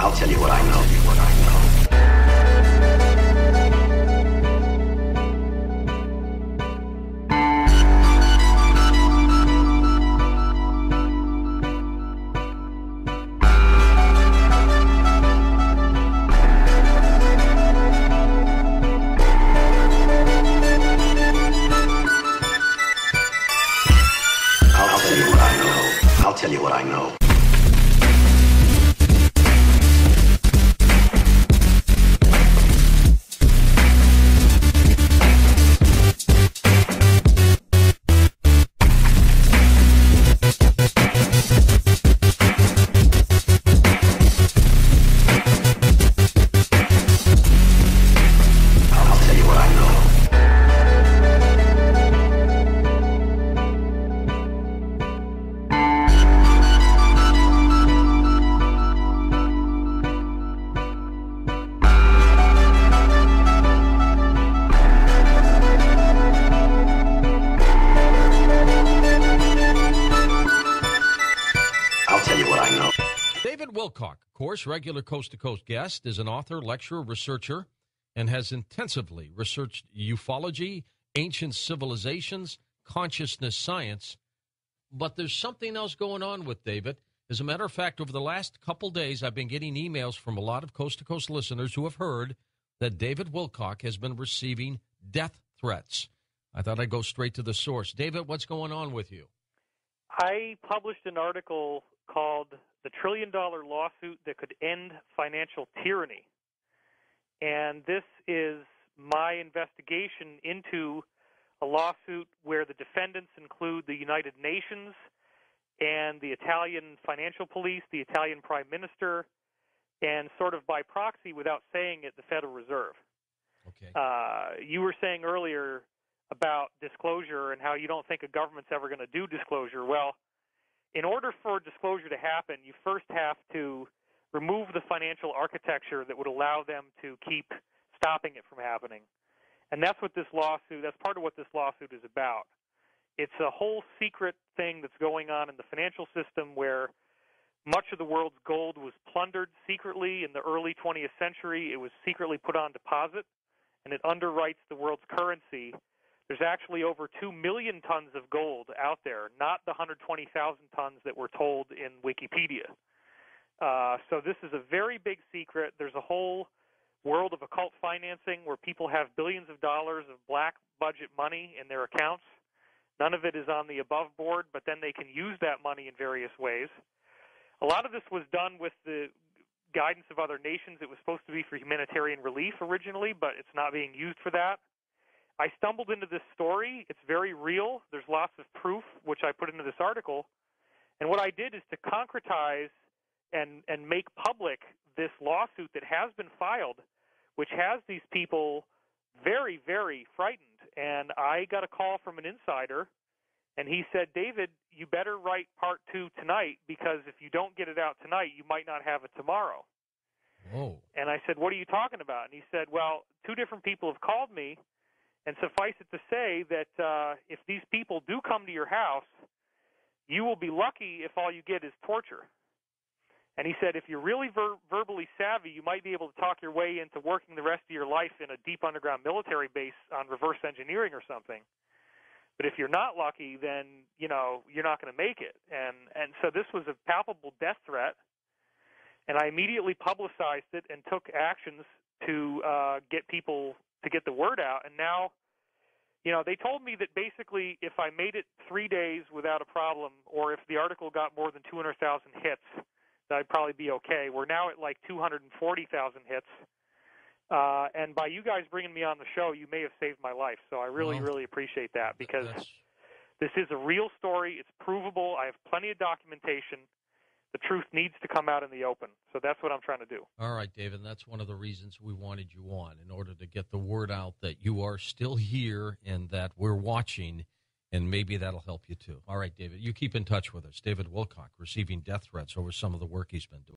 I'll tell you what I know. I'll tell you what I know. David Wilcock, of course, regular Coast to Coast guest, is an author, lecturer, researcher, and has intensively researched ufology, ancient civilizations, consciousness science. But there's something else going on with David. As a matter of fact, over the last couple days, I've been getting emails from a lot of Coast to Coast listeners who have heard that David Wilcock has been receiving death threats. I thought I'd go straight to the source. David, what's going on with you? I published an article called The $1 Trillion Lawsuit That Could End Financial Tyranny. And this is my investigation into a lawsuit where the defendants include the United Nations and the Italian financial police, the Italian prime minister, and sort of by proxy, without saying it, the Federal Reserve. Okay. You were saying earlier about disclosure and how you don't think a government's ever going to do disclosure. Well, in order for disclosure to happen, you first have to remove the financial architecture that would allow them to keep stopping it from happening. And that's what this lawsuit, that's part of what this lawsuit is about. It's a whole secret thing that's going on in the financial system where much of the world's gold was plundered secretly in the early 20th century. It was secretly put on deposit, and it underwrites the world's currency. There's actually over 2 million tons of gold out there, not the 120,000 tons that we're told in Wikipedia. So this is a very big secret. There's a whole world of occult financing where people have billions of dollars of black budget money in their accounts. None of it is on the above board, but then they can use that money in various ways. A lot of this was done with the guidance of other nations. It was supposed to be for humanitarian relief originally, but it's not being used for that. I stumbled into this story. It's very real. There's lots of proof, which I put into this article. And what I did is to concretize and make public this lawsuit that has been filed, which has these people very, very frightened. And I got a call from an insider, and he said, David, you better write part 2 tonight, because if you don't get it out tonight, you might not have it tomorrow. Whoa. And I said, what are you talking about? And he said, well, 2 different people have called me, and suffice it to say that if these people do come to your house, you will be lucky if all you get is torture. And he said, if you're really verbally savvy, you might be able to talk your way into working the rest of your life in a deep underground military base on reverse engineering or something. But if you're not lucky, then, you know, you're not going to make it. And so this was a palpable death threat. And I immediately publicized it and took actions to get people to get the word out. And now, you know, they told me that basically if I made it 3 days without a problem, or if the article got more than 200,000 hits, that I'd probably be okay. We're now at like 240,000 hits. And by you guys bringing me on the show, you may have saved my life. So I really, really appreciate that, because this is a real story. It's provable. I have plenty of documentation. The truth needs to come out in the open. So that's what I'm trying to do. All right, David, that's one of the reasons we wanted you on, in order to get the word out that you are still here and that we're watching, and maybe that'll help you too. All right, David, you keep in touch with us. David Wilcock, receiving death threats over some of the work he's been doing.